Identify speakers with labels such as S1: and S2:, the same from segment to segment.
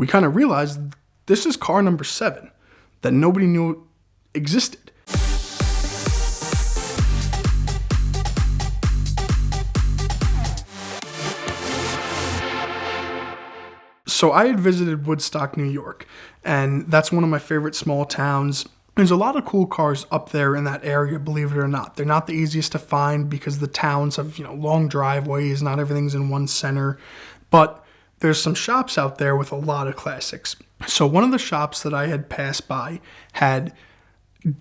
S1: we kind of realized this is car number 7 that nobody knew existed. So I had visited Woodstock, New York, and that's one of my favorite small towns. There's a lot of cool cars up there in that area, believe it or not. They're not the easiest to find because the towns have, long driveways, not everything's in one center, but there's some shops out there with a lot of classics. So one of the shops that I had passed by had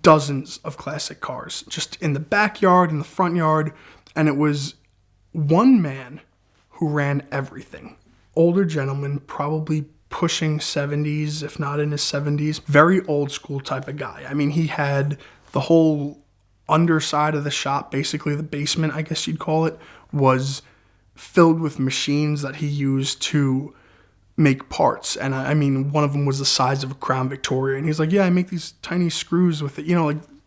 S1: dozens of classic cars, just in the backyard, in the front yard, and it was one man who ran everything. Older gentleman, probably pushing 70s, if not in his 70s. Very old school type of guy. I mean, he had the whole underside of the shop, basically the basement, I guess you'd call it, was filled with machines that he used to make parts. And I mean, one of them was the size of a Crown Victoria. And he's like, yeah, I make these tiny screws with it.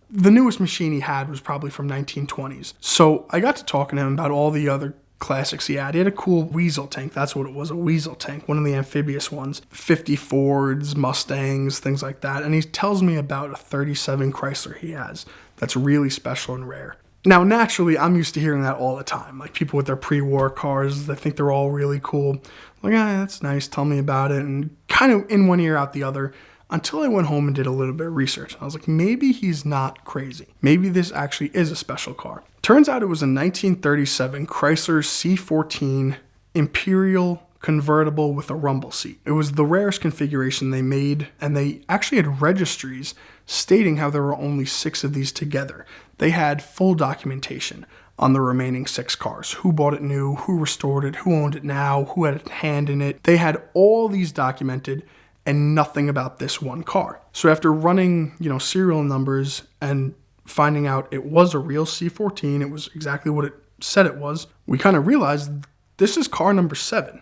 S1: The newest machine he had was probably from 1920s. So I got to talking to him about all the other classics he had. He had a cool Weasel tank. That's what it was, a Weasel tank, one of the amphibious ones. 50 Fords, Mustangs, things like that. And he tells me about a 37 Chrysler he has that's really special and rare. Now, naturally, I'm used to hearing that all the time. Like people with their pre-war cars, they think they're all really cool. Like, that's nice. Tell me about it. And kind of in one ear, out the other, until I went home and did a little bit of research. I was like, maybe he's not crazy. Maybe this actually is a special car. Turns out it was a 1937 Chrysler C14 Imperial convertible with a rumble seat. It was the rarest configuration they made, and they actually had registries stating how there were only 6 of these together. They had full documentation on the remaining 6 cars. Who bought it new, who restored it, who owned it now, who had a hand in it. They had all these documented and nothing about this one car. So after running, serial numbers and finding out it was a real C14, it was exactly what it said it was, we kind of realized this is car number 7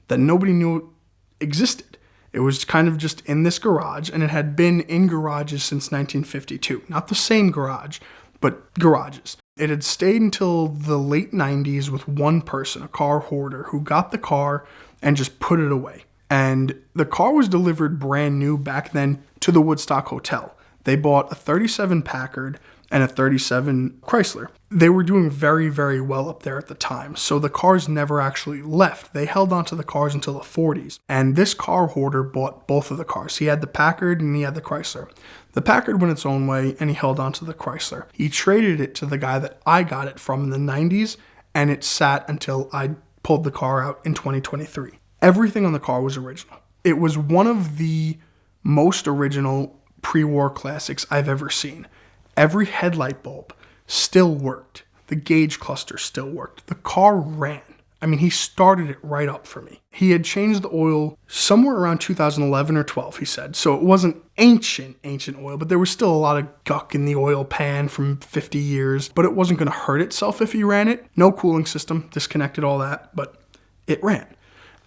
S1: that nobody knew existed. It was kind of just in this garage, and it had been in garages since 1952. Not the same garage, but garages. It had stayed until the late 90s with one person, a car hoarder, who got the car and just put it away. And the car was delivered brand new back then to the Woodstock Hotel. They bought a 37 Packard and a 37 Chrysler. They were doing very, very well up there at the time, so the cars never actually left. They held on to the cars until the 40s. And this car hoarder bought both of the cars. He had the Packard and he had the Chrysler. The Packard went its own way, and he held on to the Chrysler. He traded it to the guy that I got it from in the 90s, and it sat until I pulled the car out in 2023. Everything on the car was original. It was one of the most original pre-war classics I've ever seen. Every headlight bulb still worked. The gauge cluster still worked. The car ran. I mean, he started it right up for me. He had changed the oil somewhere around 2011 or 12, he said. So it wasn't ancient oil, but there was still a lot of guck in the oil pan from 50 years. But it wasn't going to hurt itself if he ran it. No cooling system, disconnected all that, but it ran.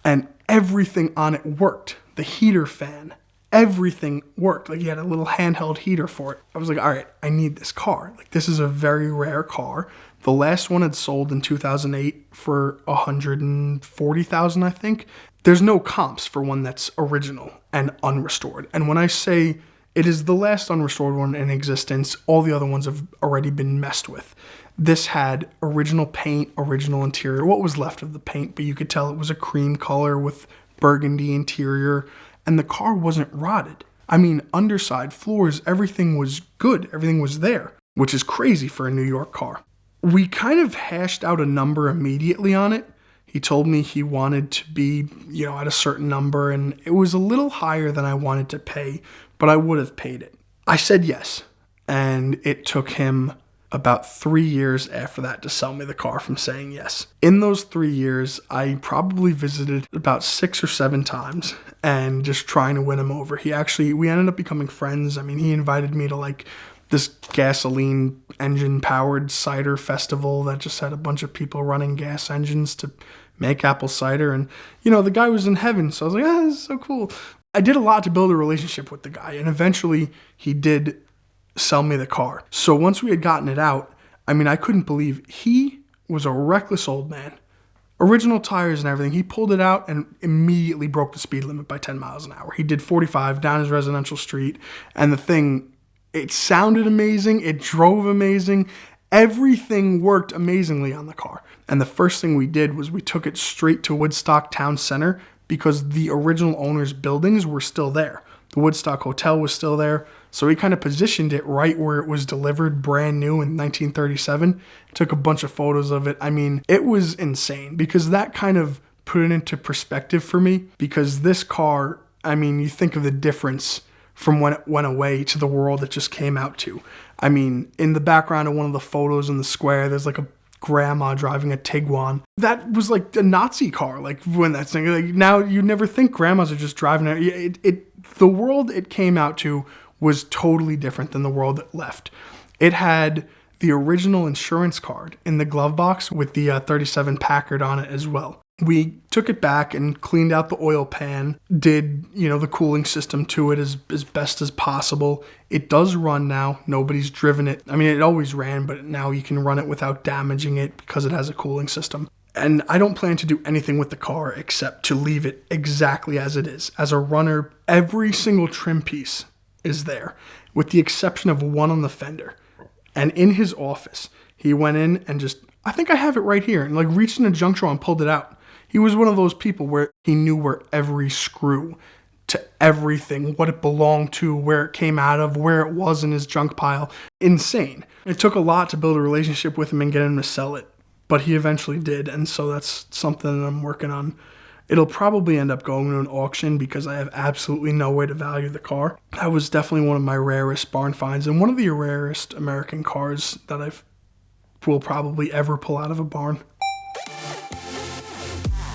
S1: And everything on it worked. The heater fan, everything worked. Like, he had a little handheld heater for it. I was like, all right, I need this car. Like, this is a very rare car. The last one had sold in 2008 for $140,000, I think. There's no comps for one that's original and unrestored. And when I say it is the last unrestored one in existence, all the other ones have already been messed with. This had original paint, original interior, what was left of the paint, but you could tell it was a cream color with burgundy interior, and the car wasn't rotted. I mean, underside, floors, everything was good. Everything was there, which is crazy for a New York car. We kind of hashed out a number immediately on it. He told me he wanted to be, at a certain number, and it was a little higher than I wanted to pay, but I would have paid it. I said yes, and it took him about 3 years after that to sell me the car from saying yes. In those 3 years, I probably visited about 6 or 7 times and just trying to win him over. We ended up becoming friends. I mean, he invited me to this gasoline engine powered cider festival that just had a bunch of people running gas engines to make apple cider. And, the guy was in heaven. So I was like, this is so cool. I did a lot to build a relationship with the guy. And eventually he did sell me the car. So once we had gotten it out, I couldn't believe he was a reckless old man, original tires and everything. He pulled it out and immediately broke the speed limit by 10 miles an hour. He did 45 down his residential street, and the thing, it sounded amazing, it drove amazing, everything worked amazingly on the car. And the first thing we did was we took it straight to Woodstock Town Center because the original owner's buildings were still there. The Woodstock Hotel was still there. So we kind of positioned it right where it was delivered, brand new in 1937. Took a bunch of photos of it. I mean, it was insane because that kind of put it into perspective for me, because this car, I mean, you think of the difference from when it went away to the world it just came out to. I mean, in the background of one of the photos in the square, there's like a grandma driving a Tiguan. That was like a Nazi car, like when that thing, like now you never think grandmas are just driving it. The world it came out to was totally different than the world it left. It had the original insurance card in the glove box with the 37 Packard on it as well. We took it back and cleaned out the oil pan, did, the cooling system to it as best as possible. It does run now. Nobody's driven it. I mean, it always ran, but now you can run it without damaging it because it has a cooling system. And I don't plan to do anything with the car except to leave it exactly as it is. As a runner, every single trim piece is there, with the exception of one on the fender. And in his office, he went in and just, I think I have it right here, and like reached in a junk drawer and pulled it out. He was one of those people where he knew where every screw to everything, what it belonged to, where it came out of, where it was in his junk pile. Insane. It took a lot to build a relationship with him and get him to sell it, but he eventually did, and so that's something that I'm working on. It'll probably end up going to an auction because I have absolutely no way to value the car. That was definitely one of my rarest barn finds and one of the rarest American cars that I will probably ever pull out of a barn.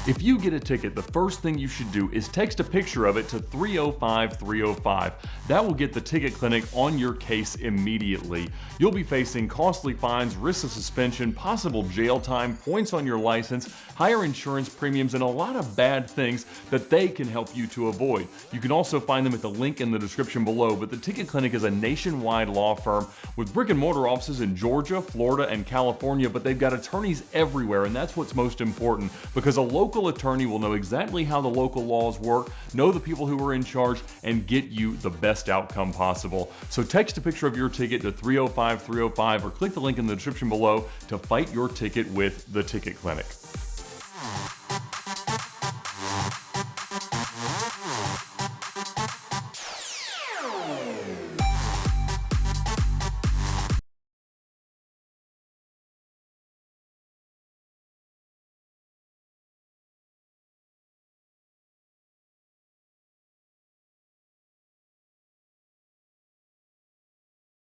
S2: If you get a ticket, the first thing you should do is text a picture of it to 305-305. That will get the ticket clinic on your case immediately. You'll be facing costly fines, risks of suspension, possible jail time, points on your license, higher insurance premiums, and a lot of bad things that they can help you to avoid. You can also find them at the link in the description below, but the Ticket Clinic is a nationwide law firm with brick and mortar offices in Georgia, Florida, and California, but they've got attorneys everywhere, and that's what's most important, because a local attorney will know exactly how the local laws work, know the people who are in charge, and get you the best outcome possible. So text a picture of your ticket to 305-305 or click the link in the description below to fight your ticket with the Ticket Clinic.